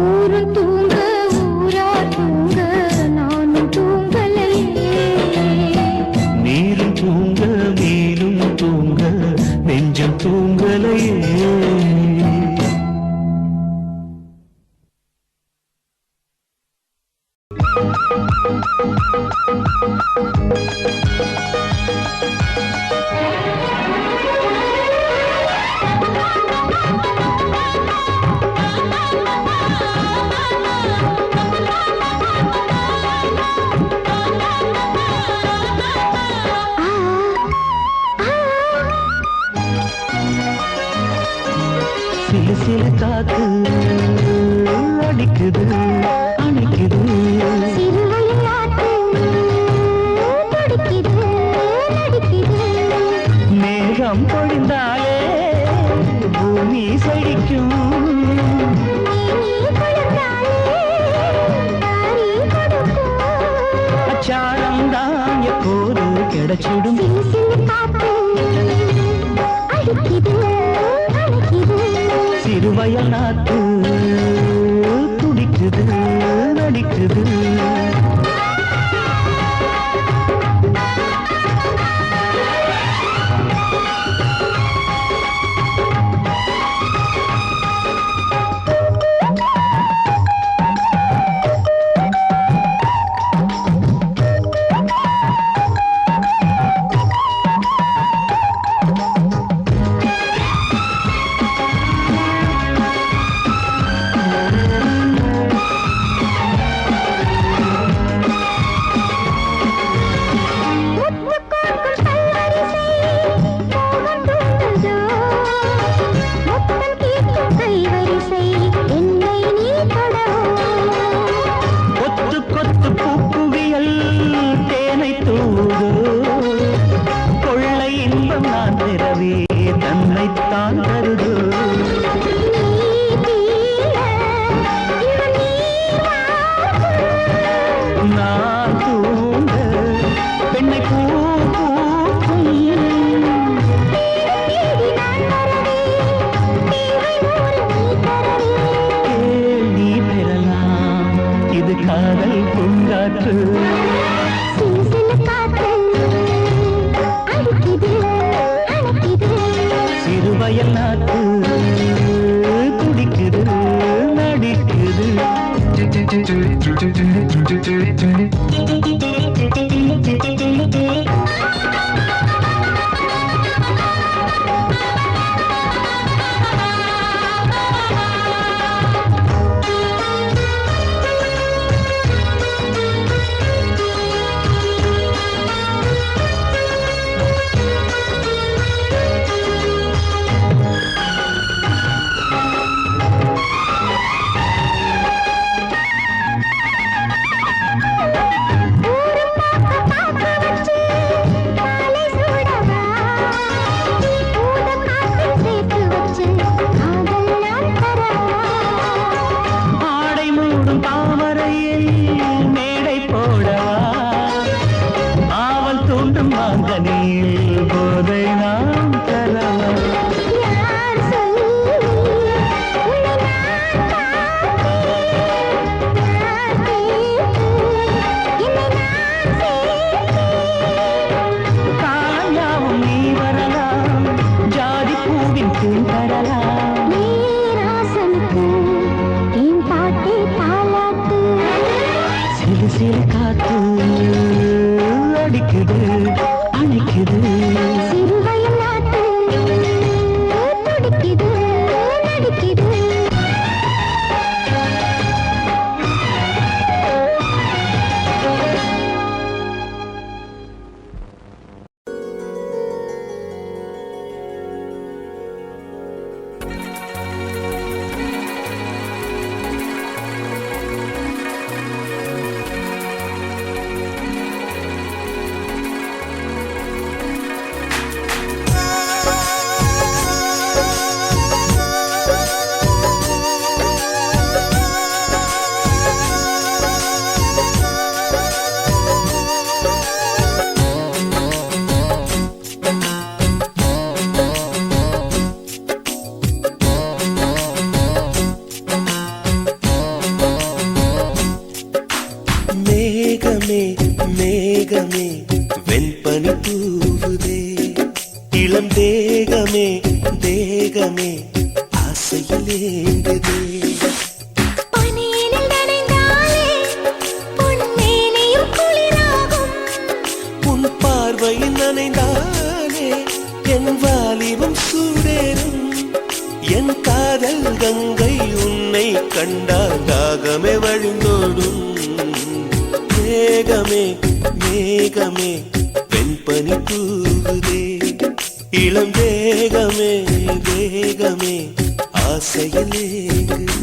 ஊரு தூங்க ஊரா தூங்க நானும் தூங்கலையே நீரும் தூங்க நீரும் தூங்க நெஞ்சம் தூங்கலையே சிலு சிலு காத்து அடிக்குது அணைக்குது சிறுவையில் ஆத்து துடிக்குது நடிக்குது மேகம் பொழிந்தாலே பூமி செழிக்கும் அச்சாரம் தான் எப்போது கிடைச்சிடும் சிறுவயல் நாத்து துடிக்குது நடிக்குது நான் ஒன்று சிறுவயல் நாட்டு துடிக்குது நடிக்குது மேகமே வெண்பனி தூவுதே இளம் தேகமே தேகமே ஆசையில் ஏங்குதே உன் பார்வையில் நனைந்தாலே என் வாலிபம் சூடேறும் என் காதல் கங்கை உன்னை கண்டால் தாகமே வழிந்தோடும் மேகமே மேகமே வெண்பனி தூவுதே இளம் தேகமே தேகமே ஆசையில் ஏங்குதே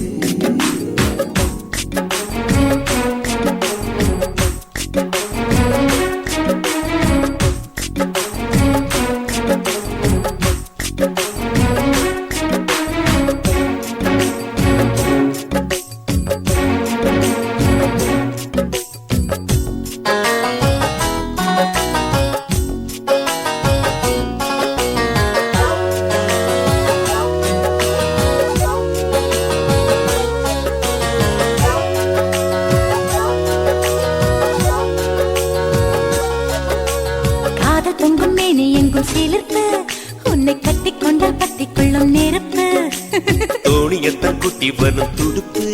தோணியத்தான் குட்டி வரும் துடுப்பு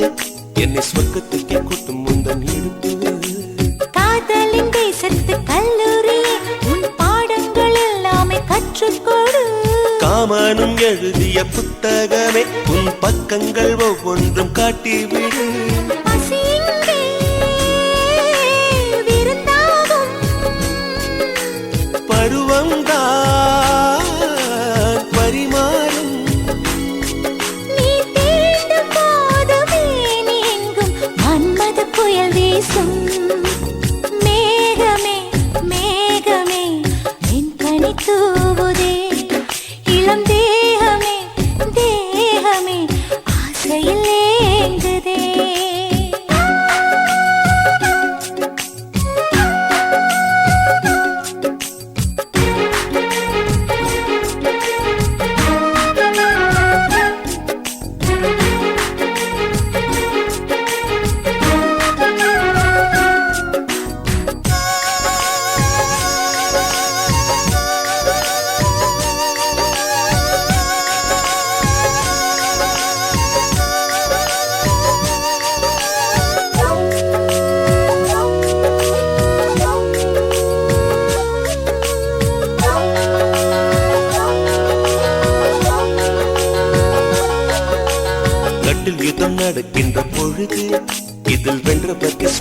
என்னை சொர்க்கத்துக்கே கூட்டும் முந்தன் இடுப்பு காதலின் தேசத்து கல்லூரி உன் பாடங்கள் எல்லாமே கற்றுக்கொடு காமனும் எழுதிய புத்தகமே உன் பக்கங்கள் ஒவ்வொன்றும் காட்டிவிடு பருவம்தான் பரிமாறும் புயல் வீசும் மேகமே மேகமே வெண்பனி தூவுதே இளம் தேகமே தேகமே ஆசையில் ஏங்குதே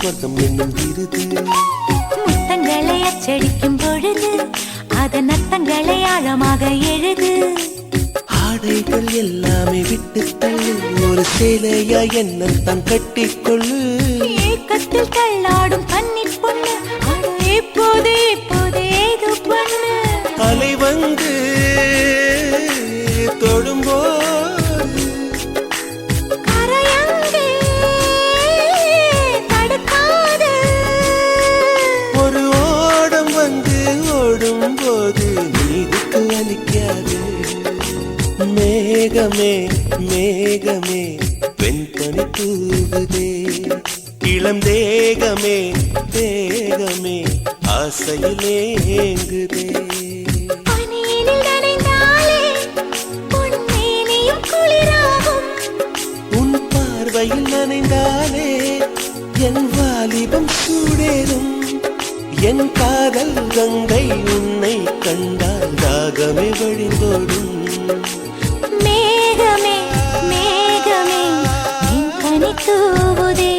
சொர்க்கம் என்னும் விருது. முத்தங்களை அச்சடிக்கும் பொழுது அதன் அர்த்தங்களை ஆழமாக எழுது. ஆடைகள் எல்லாமே விட்டு தள்ளு, ஒரு சேலையா என்ன தான் கட்டிக்கொள்ளு. ஏக்கத்தில் தள்ளாடும் கன்னி பொண்ணு அட இப்போது இப்போது ஏது பண்ணு. அலை வந்து தொடும்போது கரையங்கே தடுக்காது. ஒரு ஓடம் வந்து ஓடும் போது நீதிக்கு அளிக்காது. மேகமே மேகமே வெண்பனி தூவுதே, இளம் தேகமே தேகமே ஆசையிலே ஏங்குதே. பனியினில் நனைந்தாலே பொன்மேனியும் குளிராகும். உன் பார்வையில் நனைந்தாலே என் வாலிபம் சூடேறும். என் காதல் கங்கை உன்னை கண்டால் தாகமே வழிந்தோடும். மேகமே மேகமே என் கனி தூவுதே.